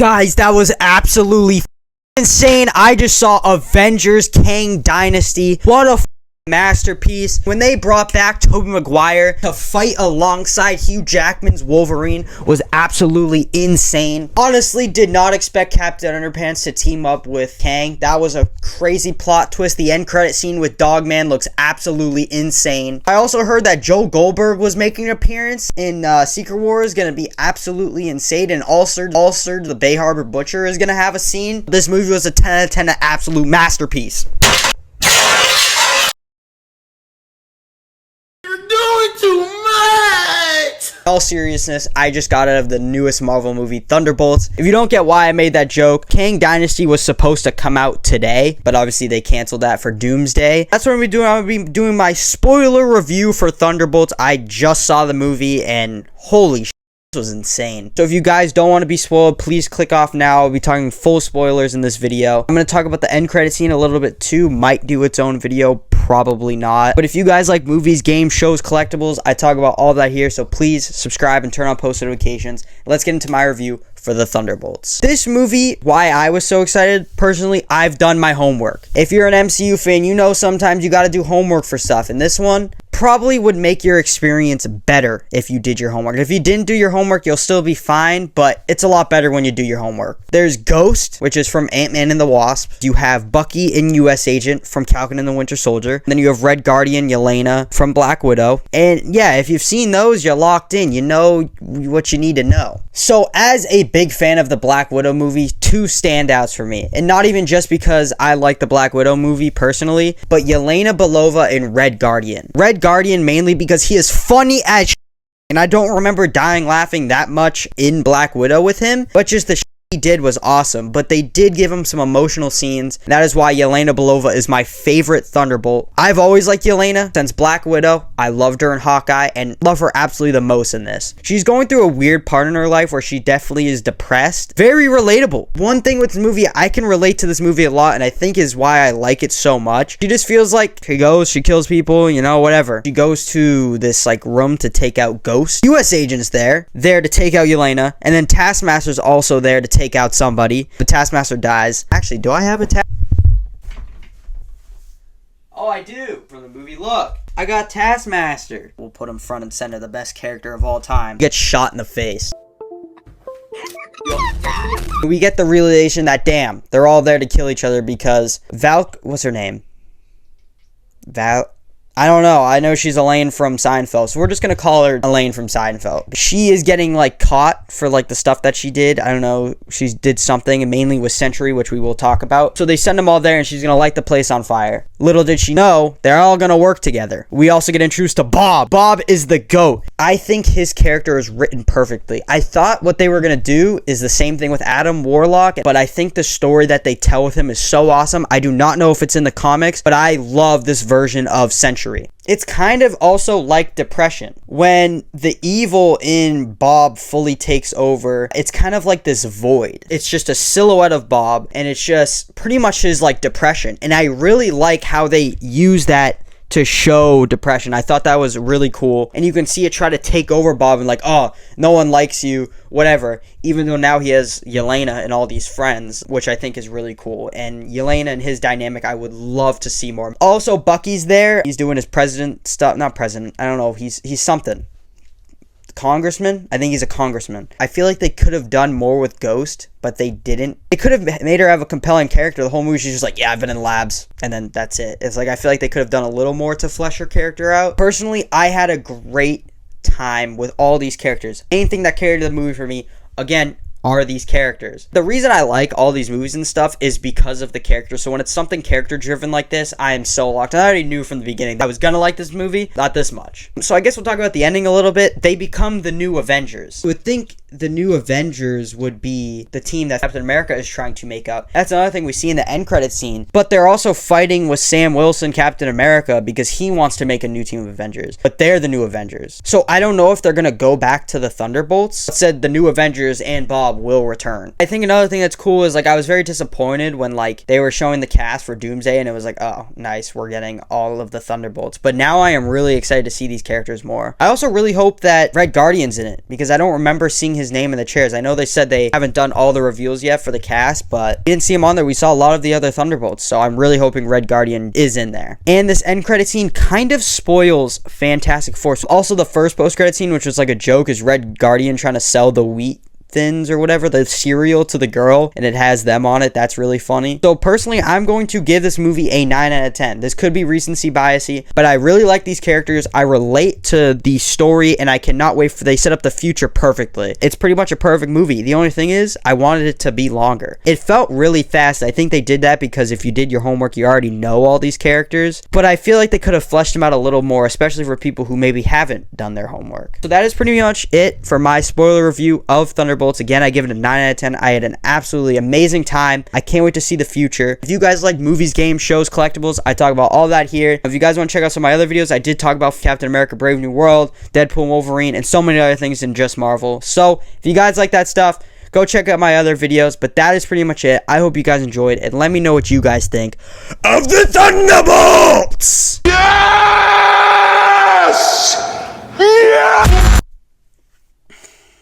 Guys, that was absolutely insane. I just saw Avengers Kang Dynasty. What a masterpiece. When they brought back Tobey Maguire to fight alongside Hugh Jackman's Wolverine was absolutely insane. Honestly, did not expect Captain Underpants to team up with Kang. That was a crazy plot twist. The end credit scene with Dogman looks absolutely insane. I also heard that Joe Goldberg was making an appearance in Secret Wars, gonna be absolutely insane, and Ulster the Bay Harbor Butcher is gonna have a scene. This movie was a 10 out of 10, an absolute masterpiece. Too much! In all seriousness, I just got out of the newest Marvel movie, Thunderbolts. If you don't get why I made that joke, Kang Dynasty was supposed to come out today, but obviously they canceled that for Doomsday. That's what I'm going to be doing. I'm going to be doing my spoiler review for Thunderbolts. I just saw the movie, and holy shit, this was insane. So if you guys don't want to be spoiled, please click off now. I'll be talking full spoilers in this video. I'm going to talk about the end credit scene a little bit too. Might do its own video, probably not. But if you guys like movies, games, shows, collectibles, I talk about all that here. So please subscribe and turn on post notifications. Let's get into my review for the Thunderbolts. This movie, why I was so excited, personally, I've done my homework. If you're an MCU fan, you know sometimes you got to do homework for stuff. And this one probably would make your experience better if you did your homework. If you didn't do your homework, you'll still be fine, but it's a lot better when you do your homework. There's Ghost, which is from Ant-Man and the Wasp. You have Bucky and US Agent from Falcon and the Winter Soldier. Then you have Red Guardian, Yelena from Black Widow. And yeah, if you've seen those, you're locked in. You know what you need to know. So as a big fan of the Black Widow movie, two standouts for me. And not even just because I like the Black Widow movie personally, but Yelena Belova and Red Guardian. Red Guardian mainly because he is funny as shit, and I don't remember dying laughing that much in Black Widow with him, but just the shit he did was awesome. But they did give him some emotional scenes. That is why Yelena Belova is my favorite Thunderbolt. I've always liked Yelena since Black Widow. I loved her in Hawkeye and love her absolutely the most in this. She's going through a weird part in her life where she definitely is depressed. Very relatable. One thing with this movie, I can relate to this movie a lot, and I think is why I like it so much. She just feels like she goes, she kills people, you know, whatever. She goes to this like room to take out Ghost. US Agent's there to take out Yelena, and then Taskmaster's also there to take out somebody, but Taskmaster dies. Actually, do I have a Oh, I do. From the movie, look. I got Taskmaster. We'll put him front and center, the best character of all time. Gets shot in the face. We get the realization that, damn, they're all there to kill each other because what's her name? I don't know. I know she's Elaine from Seinfeld, so we're just going to call her Elaine from Seinfeld. She is getting, like, caught for, like, the stuff that she did. I don't know. She did something, and mainly with Sentry, which we will talk about. So they send them all there, and she's going to light the place on fire. Little did she know, they're all going to work together. We also get introduced to Bob. Bob is the GOAT. I think his character is written perfectly. I thought what they were going to do is the same thing with Adam Warlock, but I think the story that they tell with him is so awesome. I do not know if it's in the comics, but I love this version of Sentry. It's kind of also like Depression. When the evil in Bob fully takes over, it's kind of like this void. It's just a silhouette of Bob, and it's just pretty much his like depression. And I really like how they use that to show depression. I thought that was really cool. And you can see it try to take over Bob and like, oh, no one likes you, whatever. Even though now he has Yelena and all these friends, which I think is really cool. And Yelena and his dynamic, I would love to see more. Also, Bucky's there. He's doing his president stuff. Not president. I don't know. He's something. Congressman? I think he's a congressman. I feel like they could have done more with Ghost, but they didn't. They could have made her have a compelling character. The whole movie, she's just like, yeah, I've been in labs, and then that's it. It's like, I feel like they could have done a little more to flesh her character out. Personally, I had a great time with all these characters. Anything that carried the movie for me, again, are these characters. The reason I like all these movies and stuff is because of the characters. So when it's something character driven like this, I am so locked. I already knew from the beginning I was gonna like this movie, not this much. So I guess we'll talk about the ending a little bit. They become the new Avengers. You would think the new Avengers would be the team that Captain America is trying to make up. That's another thing we see in the end credit scene. But they're also fighting with Sam Wilson, Captain America, because he wants to make a new team of Avengers. But they're the new Avengers. So I don't know if they're gonna go back to the Thunderbolts. It said the new Avengers and Bob Bob will return. I think another thing that's cool is, like, I was very disappointed when, like, they were showing the cast for Doomsday and it was like, oh, nice, we're getting all of the Thunderbolts. But now I am really excited to see these characters more. I also really hope that Red Guardian's in it, because I don't remember seeing his name in the chairs. I know they said they haven't done all the reveals yet for the cast, but we didn't see him on there. We saw a lot of the other Thunderbolts, so I'm really hoping Red Guardian is in there. And this end credit scene kind of spoils Fantastic Four. So also the first post credit scene, which was like a joke, is Red Guardian trying to sell the wheat thins or whatever, the cereal, to the girl, and it has them on it. That's really funny. So personally, I'm going to give this movie a 9 out of 10. This could be recency biasy, but I really like these characters. I relate to the story, and I cannot wait for they set up the future perfectly. It's pretty much a perfect movie. The only thing is, I wanted it to be longer. It felt really fast. I think they did that because if you did your homework, you already know all these characters, but I feel like they could have fleshed them out a little more, especially for people who maybe haven't done their homework. So that is pretty much it for my spoiler review of Thunderbolts. Again, I give it a 9 out of 10. I had an absolutely amazing time. I can't wait to see the future. If you guys like movies, games, shows, collectibles, I talk about all that here. If you guys want to check out some of my other videos, I did talk about Captain America Brave New World, Deadpool, Wolverine, and so many other things than just Marvel. So if you guys like that stuff, go check out my other videos. But that is pretty much it. I hope you guys enjoyed, and let me know what you guys think of the Thunderbolts!